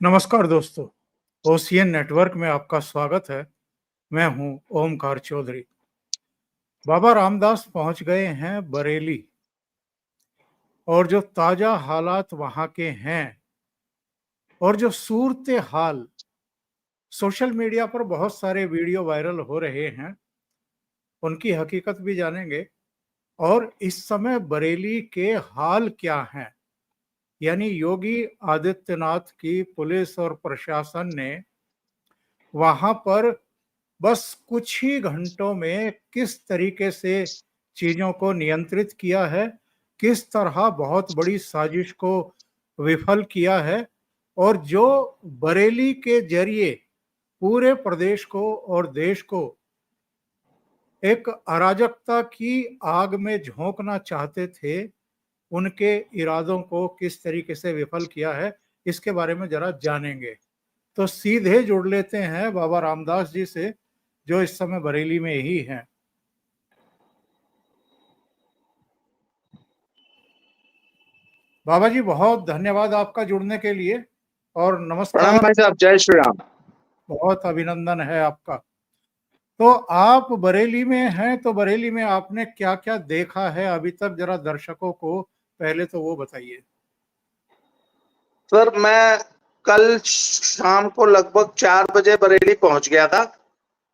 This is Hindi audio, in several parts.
नमस्कार दोस्तों, ओशियन नेटवर्क में आपका स्वागत है। मैं हूं ओमकार चौधरी। बाबा रामदास पहुंच गए हैं बरेली और जो ताजा हालात वहां के हैं और जो सूरत हाल सोशल मीडिया पर बहुत सारे वीडियो वायरल हो रहे हैं, उनकी हकीकत भी जानेंगे। और इस समय बरेली के हाल क्या हैं, यानी योगी आदित्यनाथ की पुलिस और प्रशासन ने वहां पर बस कुछ ही घंटों में किस तरीके से चीजों को नियंत्रित किया है, किस तरह बहुत बड़ी साजिश को विफल किया है, और जो बरेली के जरिए पूरे प्रदेश को और देश को एक अराजकता की आग में झोंकना चाहते थे, उनके इरादों को किस तरीके से विफल किया है, इसके बारे में जरा जानेंगे। तो सीधे जुड़ लेते हैं बाबा रामदास जी से, जो इस समय बरेली में ही हैं। बाबा जी, बहुत धन्यवाद आपका जुड़ने के लिए और नमस्कार। प्रणाम भाई साहब, जय श्री राम। बहुत अभिनंदन है आपका। तो आप बरेली में हैं, तो बरेली में आपने क्या क्या देखा है अभी तक, जरा दर्शकों को पहले तो वो बताइए। सर, मैं कल शाम को लगभग 4 बजे बरेली पहुंच गया था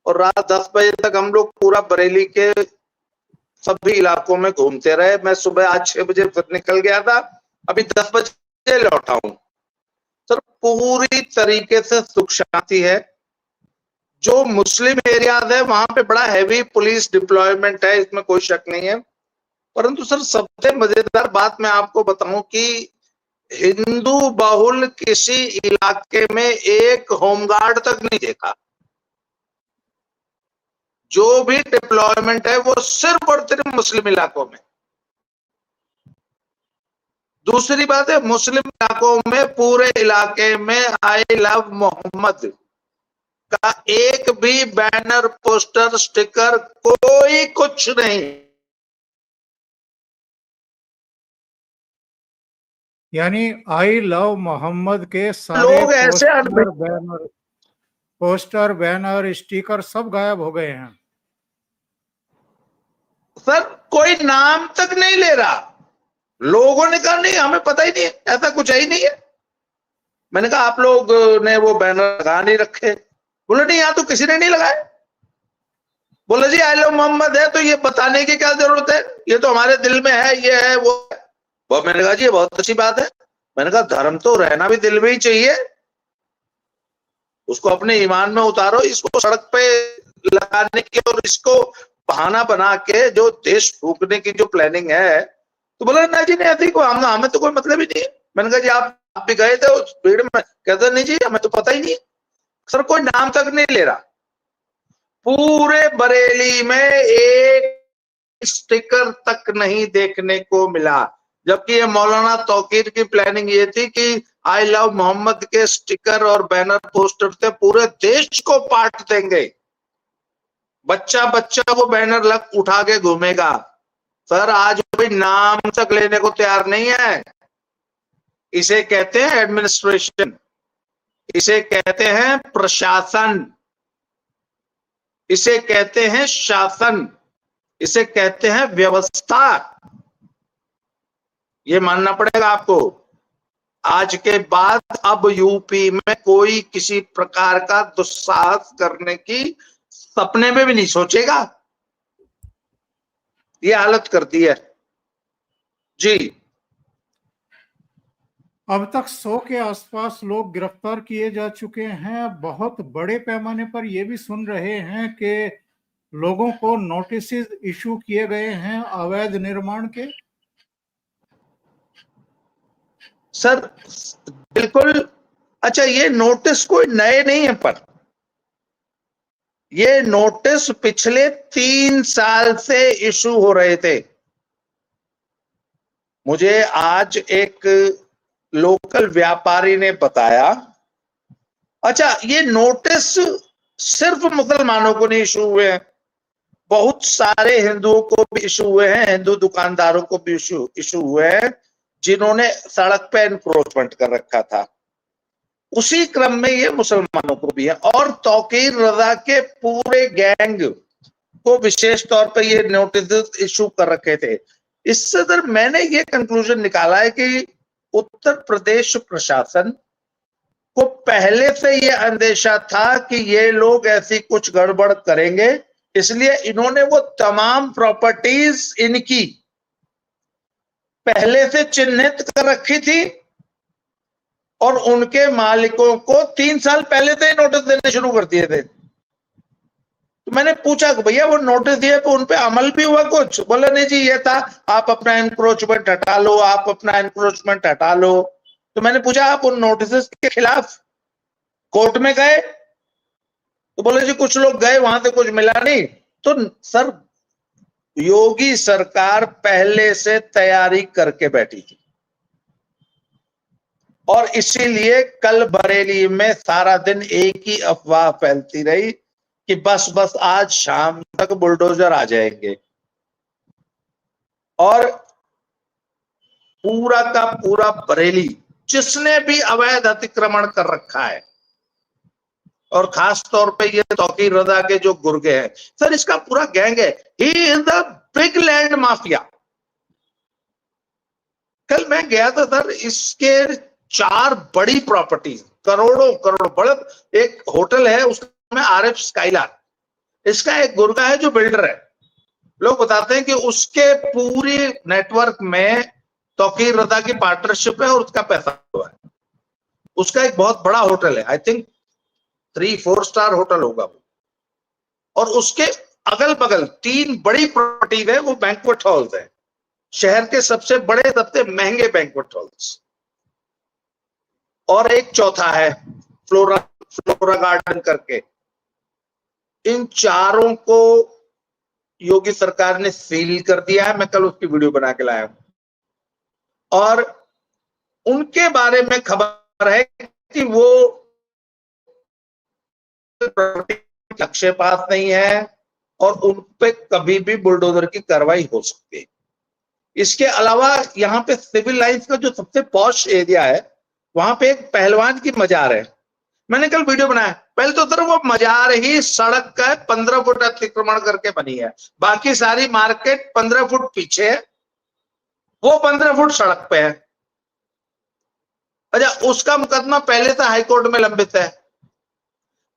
और रात 10 बजे तक हम लोग पूरा बरेली के सभी इलाकों में घूमते रहे। मैं सुबह आज 6 बजे फिर निकल गया था, अभी 10 बजे लौटा हूं। सर, पूरी तरीके से सुख शांति है। जो मुस्लिम एरियाज है वहां पे बड़ा हैवी पुलिस डिप्लॉयमेंट है, इसमें कोई शक नहीं है। परंतु सर, सबसे मजेदार बात मैं आपको बताऊं कि हिंदू बहुल किसी इलाके में एक होमगार्ड तक नहीं देखा। जो भी डिप्लॉयमेंट है वो सिर्फ और सिर्फ मुस्लिम इलाकों में। दूसरी बात है, मुस्लिम इलाकों में पूरे इलाके में आई लव मोहम्मद का एक भी बैनर, पोस्टर, स्टिकर, कोई कुछ नहीं। यानी आई लव मोहम्मद के सारे लोग ऐसे पोस्टर, बैनर, स्टिकर सब गायब हो गए हैं। सर, कोई नाम तक नहीं ले रहा। लोगों ने कहा नहीं, हमें पता ही नहीं है, ऐसा कुछ है ही नहीं है। मैंने कहा आप लोग ने वो बैनर लगा नहीं रखे? बोले नहीं, यहां तो किसी ने नहीं लगाए। बोले जी आई लव मोहम्मद है तो ये बताने की क्या जरूरत है, ये तो हमारे दिल में है, ये है वो है। मैंने कहा जी ये बहुत अच्छी बात है। मैंने कहा धर्म तो रहना भी दिल में ही चाहिए, उसको अपने ईमान में उतारो। इसको सड़क पे लगाने की और इसको बहाना बना के जो देश फूकने की जो प्लानिंग है, तो बोला ना जी नहीं, ऐसी को हमें तो कोई मतलब ही नहीं है। मैंने कहा जी आप भी गए थे उस भीड़ में? कहते नहीं जी हमें तो पता ही नहीं। सर, कोई नाम तक नहीं ले रहा। पूरे बरेली में एक स्टिकर तक नहीं देखने को मिला, जबकि ये मौलाना तौकीर की प्लानिंग ये थी कि आई लव मोहम्मद के स्टिकर और बैनर, पोस्टर से पूरे देश को पाट देंगे। बच्चा बच्चा वो बैनर उठा के घूमेगा। सर, आज कोई नाम तक लेने को तैयार नहीं है। इसे कहते हैं एडमिनिस्ट्रेशन, इसे कहते हैं प्रशासन, इसे कहते हैं शासन, इसे कहते हैं व्यवस्था। ये मानना पड़ेगा आपको। आज के बाद अब यूपी में कोई किसी प्रकार का दुस्साहस करने की सपने में भी नहीं सोचेगा। ये हालत कर दी है जी। अब तक 100 के आसपास लोग गिरफ्तार किए जा चुके हैं। बहुत बड़े पैमाने पर यह भी सुन रहे हैं कि लोगों को नोटिस इशू किए गए हैं अवैध निर्माण के। सर बिल्कुल। अच्छा, ये नोटिस कोई नए नहीं है, पर ये नोटिस पिछले 3 साल से इशू हो रहे थे। मुझे आज एक लोकल व्यापारी ने बताया, अच्छा ये नोटिस सिर्फ मुसलमानों को नहीं इशू हुए हैं, बहुत सारे हिंदुओं को भी इशू हुए हैं, हिंदू दुकानदारों को भी इशू हुए हैं, जिन्होंने सड़क पे एनक्रोचमेंट कर रखा था। उसी क्रम में ये मुसलमानों को भी है। और तौकीर रजा के पूरे गैंग को विशेष तौर पर ये नोटिस इशू कर रखे थे। इससे सर मैंने ये कंक्लूजन निकाला है कि उत्तर प्रदेश प्रशासन को पहले से ये अंदेशा था कि ये लोग ऐसी कुछ गड़बड़ करेंगे, इसलिए इन्होंने वो तमाम प्रॉपर्टीज इनकी पहले से चिन्हित कर रखी थी और उनके मालिकों को 3 साल पहले से नोटिस देने शुरू कर दिए थे। तो मैंने पूछा कि भैया वो नोटिस दिए तो उन पे अमल भी हुआ कुछ? बोला नहीं जी, ये था आप अपना एनक्रोचमेंट हटा लो, आप अपना एनक्रोचमेंट हटा लो। तो मैंने पूछा आप उन नोटिस के खिलाफ कोर्ट में गए? तो बोले जी कुछ लोग गए, वहां से कुछ मिला नहीं। तो सर योगी सरकार पहले से तैयारी करके बैठी थी और इसीलिए कल बरेली में सारा दिन एक ही अफवाह फैलती रही कि बस आज शाम तक बुलडोजर आ जाएंगे और पूरा का पूरा बरेली जिसने भी अवैध अतिक्रमण कर रखा है और खास तौर पे ये तौकीर रजा के जो गुर्गे हैं सर, इसका पूरा गैंग है। He is the big land mafia. कल मैं गया था सर, इसके 4 बड़ी प्रॉपर्टी, करोड़ों करोड़ बड़ा। एक होटल है उसमें RF स्काईलार्क, इसका एक गुर्गा है जो बिल्डर है। लोग बताते हैं कि उसके पूरी नेटवर्क में तौकीर रजा की पार्टनरशिप है और उसका पैसा हुआ है। उसका एक बहुत बड़ा होटल है, आई थिंक 3-4 स्टार होटल होगा वो, और उसके अगल बगल 3 बड़ी प्रॉपर्टीज है, वो बैंक्वेट हॉल्स है, शहर के सबसे बड़े सबसे महंगे बैंक्वेट हॉल्स। और एक चौथा है फ्लोरा गार्डन करके। इन चारों को योगी सरकार ने सील कर दिया है। मैं कल उसकी वीडियो बना के लाया हूं और उनके बारे में खबर है कि वो लक्ष्य पास नहीं है और उन पे कभी भी बुलडोजर की कार्रवाई हो सकती है। इसके अलावा यहाँ पे सिविल लाइंस का जो सबसे पॉश एरिया है, वहां पे एक पहलवान की मजार है। मैंने कल वीडियो बनाया। पहले तो वो मजार ही सड़क का 15 फुट अतिक्रमण करके बनी है, बाकी सारी मार्केट 15 फुट पीछे है, वो 15 फुट सड़क पे है। अच्छा, उसका मुकदमा पहले से हाईकोर्ट में लंबित है।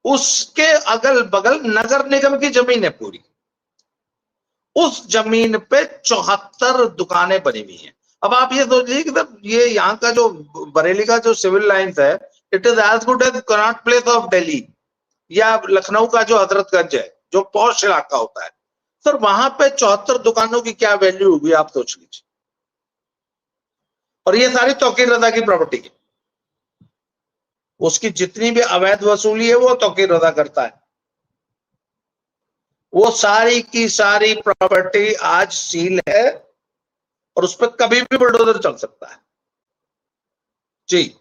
उसके अगल बगल नगर निगम की जमीन है पूरी, उस जमीन पे 74 दुकानें बनी हुई हैं। अब आप ये सोचिए कि ये यहाँ का जो बरेली का जो सिविल लाइंस है, it is as good as Connaught Place of Delhi या लखनऊ का जो हजरतगंज है, जो पॉश इलाका होता है। सर वहां पे 74 दुकानों की क्या वैल्यू होगी आप सोच लीजिए, और ये सारी तौकीर रजा की प्रॉपर्टी की। उसकी जितनी भी अवैध वसूली है वो तौकीर रजा करता है। वो सारी की सारी प्रॉपर्टी आज सील है और उस पर कभी भी बुलडोजर चल सकता है। जी,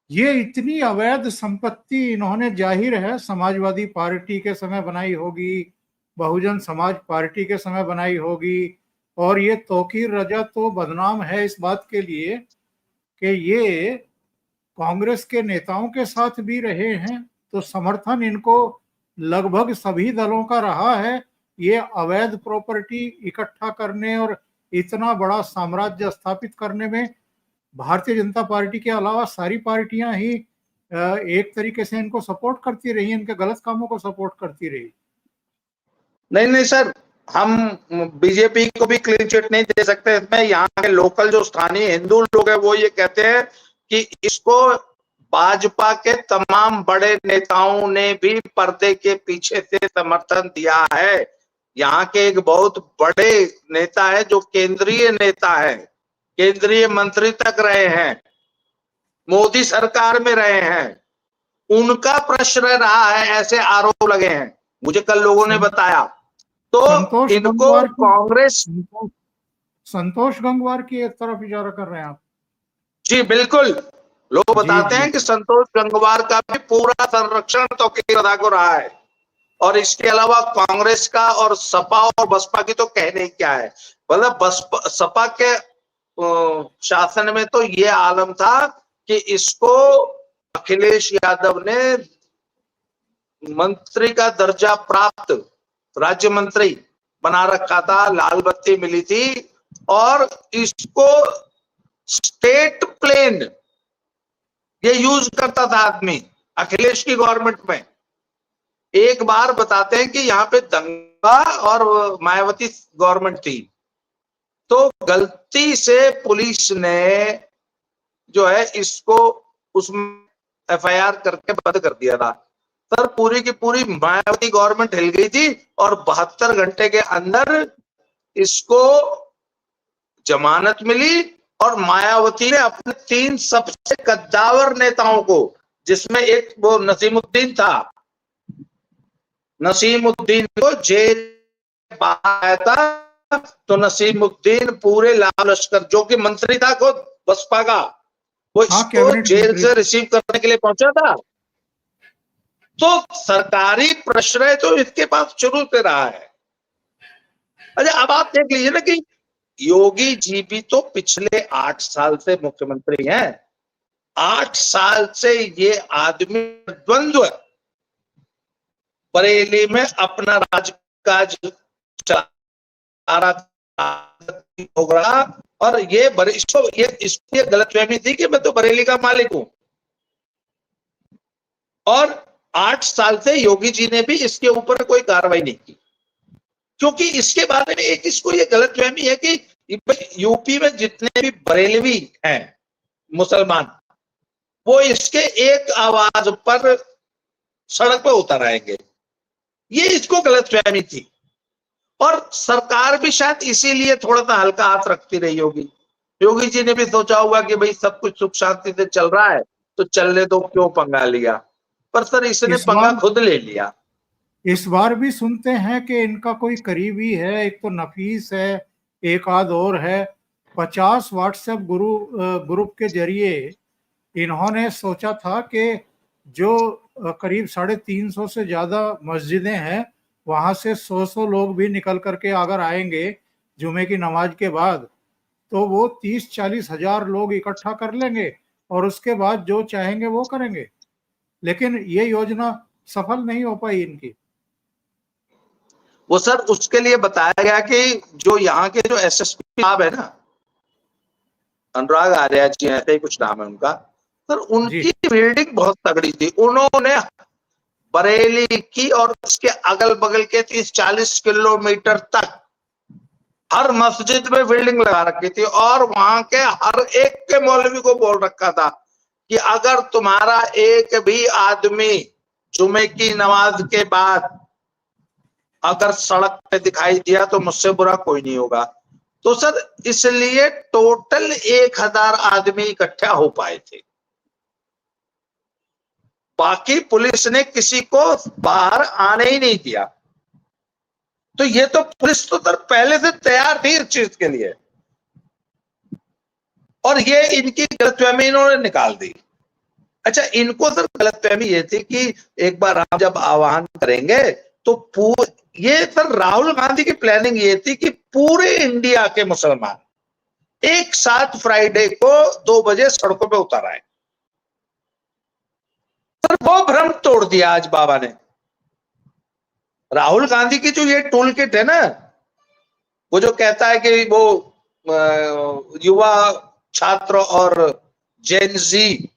ये इतनी अवैध संपत्ति इन्होंने जाहिर है समाजवादी पार्टी के समय बनाई होगी, बहुजन समाज पार्टी के समय बनाई होगी। और ये तौकीर रजा तो बदनाम है इस बात के लिए कि ये कांग्रेस के नेताओं के साथ भी रहे हैं, तो समर्थन इनको लगभग सभी दलों का रहा है। ये अवैध प्रॉपर्टी इकट्ठा करने और इतना बड़ा साम्राज्य स्थापित करने में भारतीय जनता पार्टी के अलावा सारी पार्टियां ही एक तरीके से इनको सपोर्ट करती रही, इनके गलत कामों को सपोर्ट करती रही। नहीं सर, हम बीजेपी को भी क्लीन चिट नहीं दे सकते इसमें। यहाँ के लोकल जो स्थानीय हिंदू लोग हैं वो ये कहते हैं कि इसको भाजपा के तमाम बड़े नेताओं ने भी पर्दे के पीछे से समर्थन दिया है। यहाँ के एक बहुत बड़े नेता है जो केंद्रीय नेता है, केंद्रीय मंत्री तक रहे हैं, मोदी सरकार में रहे हैं, उनका प्रश्न रहा है, ऐसे आरोप लगे हैं, मुझे कल लोगों ने बताया। तो इनको कांग्रेस संतोष गंगवार की एक तरफ इशारा कर रहे हैं आप? जी बिल्कुल, लोग बताते हैं कि संतोष गंगवार का भी पूरा संरक्षण तौकीर रजा को रहा है। और इसके अलावा कांग्रेस का और सपा और बसपा की तो कहने ही क्या है। मतलब सपा के शासन में तो ये आलम था कि इसको अखिलेश यादव ने मंत्री का दर्जा प्राप्त राज्य मंत्री बना रखा था, लाल बत्ती मिली थी, और इसको स्टेट प्लेन ये यूज करता था आदमी अखिलेश की गवर्नमेंट में। एक बार बताते हैं कि यहाँ पे दंगा और मायावती गवर्नमेंट थी, तो गलती से पुलिस ने जो है इसको उसमें एफआईआर करके बंद कर दिया था। सर पूरी की पूरी मायावती गवर्नमेंट हिल गई थी और 72 घंटे के अंदर इसको जमानत मिली और मायावती ने अपने 3 सबसे कद्दावर नेताओं को, जिसमें एक वो नसीमुद्दीन था, नसीमुद्दीन को जेल बाहर आया था, तो नसीमुद्दीन पूरे लाल लश्कर जो कि मंत्री था खुद बसपा का, वो इसको जेल से रिसीव करने के लिए पहुंचा था। तो सरकारी प्रश्रय तो इसके पास शुरू से रहा है। अच्छा अब आप देख लीजिए ना कि योगी जी भी तो पिछले 8 साल से मुख्यमंत्री हैं। 8 साल से ये आदमी द्वंद्व बरेली में अपना राजकाज चला रहा, और ये गलतफहमी थी कि मैं तो बरेली का मालिक हूं, और 8 साल से योगी जी ने भी इसके ऊपर कोई कार्रवाई नहीं की, क्योंकि इसके बारे में एक इसको ये गलतफहमी है कि यूपी में जितने भी बरेलवी हैं मुसलमान, वो इसके एक आवाज पर सड़क पर उतर आएंगे, ये इसको गलतफहमी थी। और सरकार भी शायद इसीलिए थोड़ा सा हल्का हाथ रखती रही होगी। योगी जी ने भी सोचा होगा कि भाई सब कुछ सुख शांति से चल रहा है तो चलने दो, क्यों पंगा लिया, पर सर इसने पंगा खुद ले लिया। इस बार भी सुनते हैं कि इनका कोई करीबी है, एक तो नफीस है, एक आध और है, 50 व्हाट्सएप ग्रुप के जरिए इन्होंने सोचा था कि जो करीब 350 से ज्यादा मस्जिदें हैं वहां से 100 लोग भी निकल करके अगर आएंगे जुमे की नमाज के बाद, तो वो 30-40 हजार लोग इकट्ठा कर लेंगे और उसके बाद जो चाहेंगे वो करेंगे। लेकिन ये योजना सफल नहीं हो पाई इनकी। वो सर उसके लिए बताया गया कि जो यहाँ के जो एसएसपी साहब है ना, अनुराग आर्या जी ऐसे ही कुछ नाम है उनका, सर उनकी बिल्डिंग बहुत तगड़ी थी। उन्होंने बरेली की और उसके अगल बगल के 30-40 किलोमीटर तक हर मस्जिद में बिल्डिंग लगा रखी थी, और वहां के हर एक के मौलवी को बोल रखा था कि अगर तुम्हारा एक भी आदमी जुमे की नमाज के बाद अगर सड़क पे दिखाई दिया तो मुझसे बुरा कोई नहीं होगा। तो सर इसलिए टोटल 1000 आदमी इकट्ठा हो पाए थे, बाकी पुलिस ने किसी को बाहर आने ही नहीं दिया। तो ये तो पुलिस तो सर पहले से तैयार थी इस चीज के लिए, और ये इनकी गलतफहमी इन्होंने निकाल दी। अच्छा इनको सर गलतफहमी ये थी कि एक बार हम जब आह्वान करेंगे तो ये सर राहुल गांधी की प्लानिंग ये थी कि पूरे इंडिया के मुसलमान एक साथ फ्राइडे को 2 बजे सड़कों पे उतर आए। सर वो भ्रम तोड़ दिया आज बाबा ने। राहुल गांधी की जो ये टूल किट है ना, वो जो कहता है कि वो युवा छात्र और जेनजी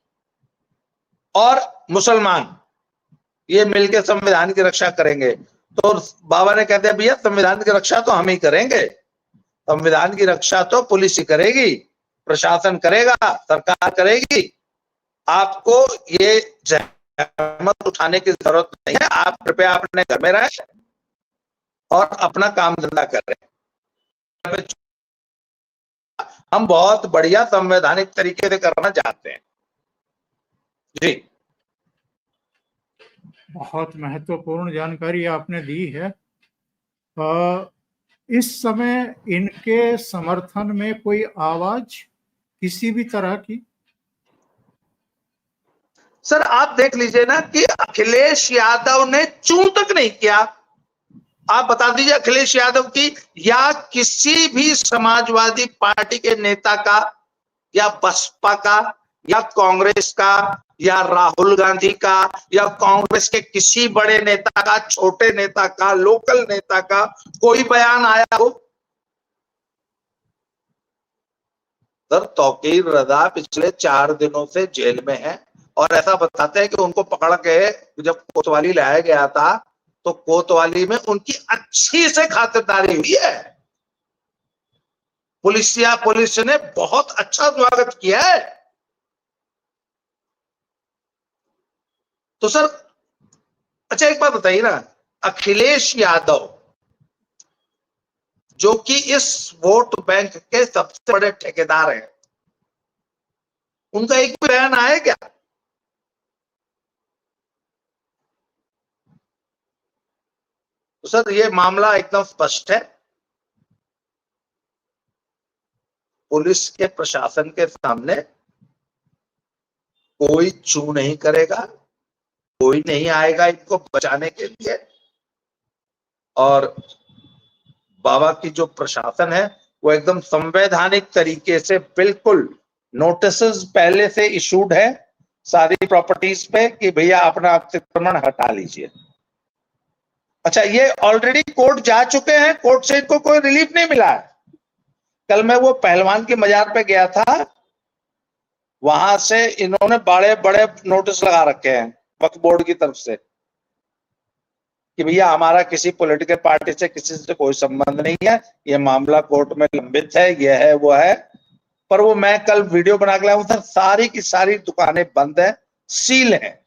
और मुसलमान ये मिलकर संविधान की रक्षा करेंगे, तो बाबा ने कहते हैं भैया संविधान की रक्षा तो हम ही करेंगे, संविधान की रक्षा तो पुलिस ही करेगी, प्रशासन करेगा, सरकार करेगी, आपको ये जहमत उठाने की जरूरत नहीं है, आप कृपया अपने घर में रहें और अपना काम धंधा करें। हम बहुत बढ़िया संवैधानिक तरीके से करना चाहते हैं जी। बहुत महत्वपूर्ण जानकारी आपने दी है। इस समय इनके समर्थन में कोई आवाज किसी भी तरह की? सर आप देख लीजिए ना कि अखिलेश यादव ने चूं तक नहीं किया। आप बता दीजिए अखिलेश यादव की या किसी भी समाजवादी पार्टी के नेता का या बसपा का या कांग्रेस का या राहुल गांधी का या कांग्रेस के किसी बड़े नेता का, छोटे नेता का, लोकल नेता का कोई बयान आया हो? सर, तौकीर रजा पिछले 4 दिनों से जेल में है और ऐसा बताते हैं कि उनको पकड़ के जब कोतवाली लाया गया था तो कोतवाली में उनकी अच्छी से खातिरदारी हुई है। पुलिस ने बहुत अच्छा स्वागत किया है। तो सर, अच्छा एक बात बताइए ना, अखिलेश यादव जो कि इस वोट बैंक के सबसे बड़े ठेकेदार हैं, उनका एक भी बयान आया क्या? तो सर, ये मामला एकदम स्पष्ट है। पुलिस के प्रशासन के सामने कोई चू नहीं करेगा, कोई नहीं आएगा इनको बचाने के लिए। और बाबा की जो प्रशासन है वो एकदम संवैधानिक तरीके से बिल्कुल नोटिस पहले से इशूड है सारी प्रॉपर्टीज पे कि भैया अपना अतिक्रमण हटा लीजिए। अच्छा, ये ऑलरेडी कोर्ट जा चुके हैं, कोर्ट से इनको कोई रिलीफ नहीं मिला है। कल मैं वो पहलवान की मजार पे गया था, वहां से इन्होंने बड़े बड़े नोटिस लगा रखे हैं वक्फ बोर्ड की तरफ से कि भैया हमारा किसी पॉलिटिकल पार्टी से किसी से कोई संबंध नहीं है, ये मामला कोर्ट में लंबित है, ये है वो है। पर वो मैं कल वीडियो बना के लाया हूं, सारी की सारी दुकानें बंद है, सील है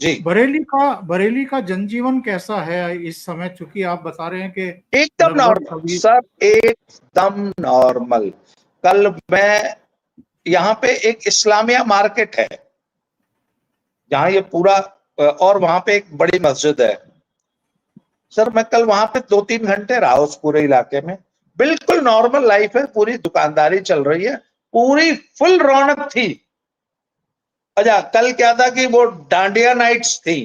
जी। बरेली का जनजीवन कैसा है इस समय, चूंकि आप बता रहे हैं कि एकदम नॉर्मल सर, एकदम नॉर्मल। कल मैं यहाँ पे एक इस्लामिया मार्केट है जहां ये पूरा, और वहां पे एक बड़ी मस्जिद है सर। मैं कल वहां पे 2-3 घंटे रहा उस पूरे इलाके में। बिल्कुल नॉर्मल लाइफ है, पूरी दुकानदारी चल रही है, पूरी फुल रौनक थी। अच्छा, कल क्या था कि वो डांडिया नाइट्स थी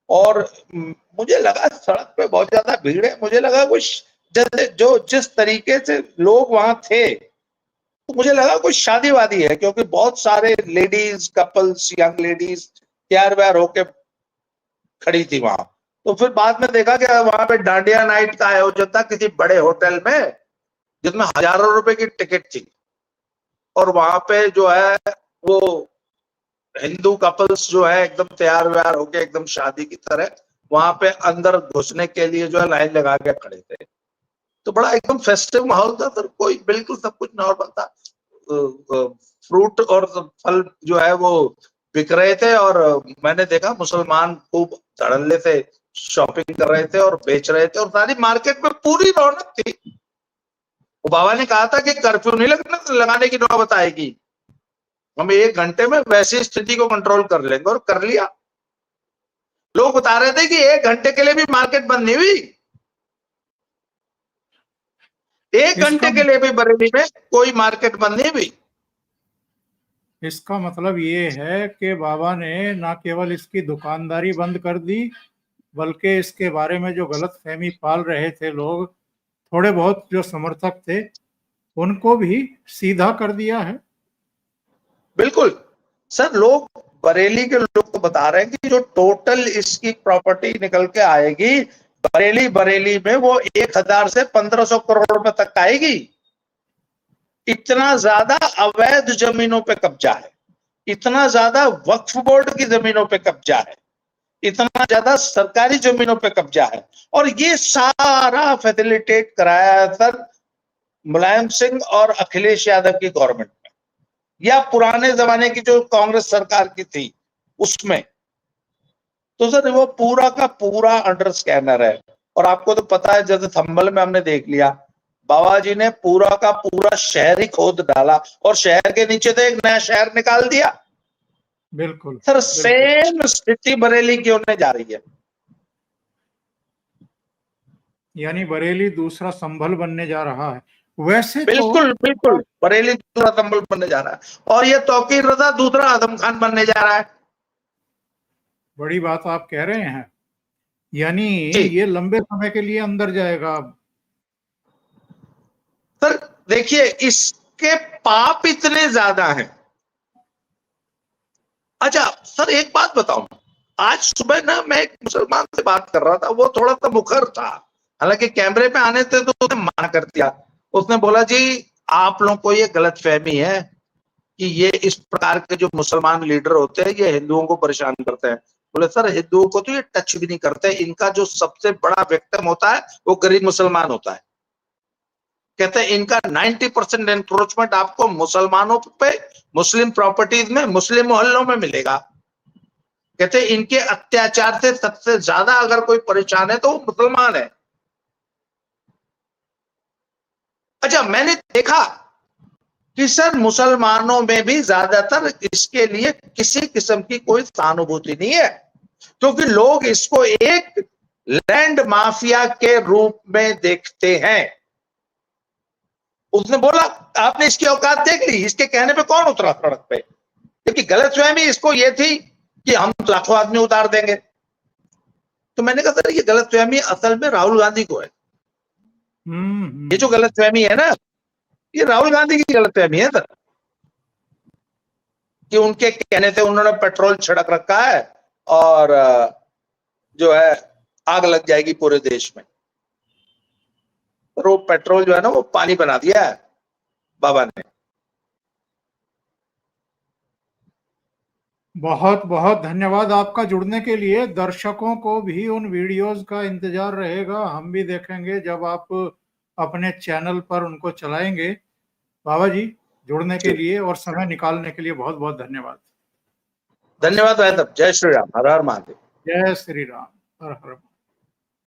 और मुझे लगा सड़क पे बहुत ज्यादा भीड़ है। मुझे लगा कुछ जैसे जो जिस तरीके से लोग वहां थे तो मुझे लगा कुछ शादी वादी है, क्योंकि बहुत सारे लेडीज कपल्स, यंग लेडीज तैयार व्यार होके खड़ी थी वहां। तो फिर बाद में देखा कि वहां पे डांडिया नाइट का आयोजन था किसी बड़े होटल में, जिसमें हजारों रुपए की टिकट थी। और वहां पे जो है वो हिंदू कपल्स जो है एकदम तैयार व्यार होके एकदम शादी की तरह वहां पे अंदर घुसने के लिए जो है लाइन लगा के खड़े थे। तो बड़ा एकदम फेस्टिव माहौल था सर, कोई बिल्कुल सब कुछ नॉर्मल था। फ्रूट और फल जो है वो बिक रहे थे और मैंने देखा मुसलमान खूब धड़ल्ले से शॉपिंग कर रहे थे और बेच रहे थे और सारी मार्केट में पूरी रौनक थी। वो बाबा ने कहा था कि कर्फ्यू नहीं लगाने की नौबत आएगी, हम 1 घंटे में वैसी स्थिति को कंट्रोल कर लेंगे, और कर लिया। लोग बता रहे थे कि 1 घंटे के लिए भी मार्केट बंद नहीं हुई, 1 घंटे के लिए भी बरेली में कोई मार्केट बंद नहीं हुई। इसका मतलब ये है कि बाबा ने ना केवल इसकी दुकानदारी बंद कर दी, बल्कि इसके बारे में जो गलतफहमी पाल रहे थे लोग, थोड़े बहुत जो समर्थक थे, उनको भी सीधा कर दिया है। बिल्कुल सर, लोग बरेली के लोग तो बता रहे हैं कि जो टोटल इसकी प्रॉपर्टी निकल के आएगी बरेली में, वो 1000 से 1500 करोड़ रुपए तक आएगी। इतना ज्यादा अवैध जमीनों पे कब्जा है, इतना ज्यादा वक्फ बोर्ड की जमीनों पे कब्जा है, इतना ज्यादा सरकारी जमीनों पे कब्जा है। और ये सारा फैसिलिटेट कराया है सर मुलायम सिंह और अखिलेश यादव की गवर्नमेंट में, या पुराने जमाने की जो कांग्रेस सरकार की थी उसमें। तो सर वो पूरा का पूरा अंडर स्कैनर है। और आपको तो पता है, जैसे संभल में हमने देख लिया, बाबा जी ने पूरा का पूरा शहर ही खोद डाला और शहर के नीचे से एक नया शहर निकाल दिया। बिल्कुल सर, सेम स्थिति बरेली की होने जा रही है। यानी बरेली दूसरा संभल बनने जा रहा है। वैसे बिल्कुल तो बिल्कुल, बरेली दूसरा संभल बनने जा रहा है और ये तौकीर रजा दूसरा आजम खान बनने जा रहा है। बड़ी बात आप कह रहे हैं, यानी जी ये लंबे समय के लिए अंदर जाएगा अब। सर, देखिए इस के पाप इतने ज्यादा हैं। अच्छा सर एक बात बताऊं, आज सुबह ना मैं एक मुसलमान से बात कर रहा था, वो थोड़ा सा मुखर था, हालांकि कैमरे पे आने थे तो उसने मना कर दिया। उसने बोला जी आप लोगों को ये गलतफहमी है कि ये इस प्रकार के जो मुसलमान लीडर होते हैं ये हिंदुओं को परेशान करते हैं। बोले सर हिंदुओं को तो ये टच भी नहीं करते, इनका जो सबसे बड़ा विक्टिम होता है वो गरीब मुसलमान होता है। कहते हैं इनका 90% एनक्रोचमेंट आपको मुसलमानों पे, मुस्लिम प्रॉपर्टीज में, मुस्लिम मोहल्लों में मिलेगा। कहते हैं इनके अत्याचार से सबसे ज्यादा अगर कोई परेशान है तो वो मुसलमान है। अच्छा मैंने देखा कि सर मुसलमानों में भी ज्यादातर इसके लिए किसी किस्म की कोई सहानुभूति नहीं है, क्योंकि लोग इसको एक लैंड माफिया के रूप में देखते हैं। उसने बोला आपने इसकी औकात देख ली, इसके कहने पे कौन उतरा सड़क पे, क्योंकि गलतफहमी इसको ये थी कि हम लाखों आदमी उतार देंगे। तो मैंने कहा सर ये गलतफहमी असल में राहुल गांधी को है। ये जो गलतफहमी है ना, ये राहुल गांधी की गलतफहमी है सर, कि उनके कहने से उन्होंने पेट्रोल छिड़क रखा है और जो है आग लग जाएगी पूरे देश में। और वो पेट्रोल जो है ना वो पानी बना दिया है बाबा ने। बहुत बहुत धन्यवाद आपका जुड़ने के लिए। दर्शकों को भी उन वीडियोस का इंतजार रहेगा, हम भी देखेंगे जब आप अपने चैनल पर उनको चलाएंगे। बाबा जी जुड़ने के लिए और समय निकालने के लिए बहुत बहुत धन्यवाद। धन्यवाद भाई साहब, जय श्री राम, हर हर महादेव। जय श्री राम, हर हर।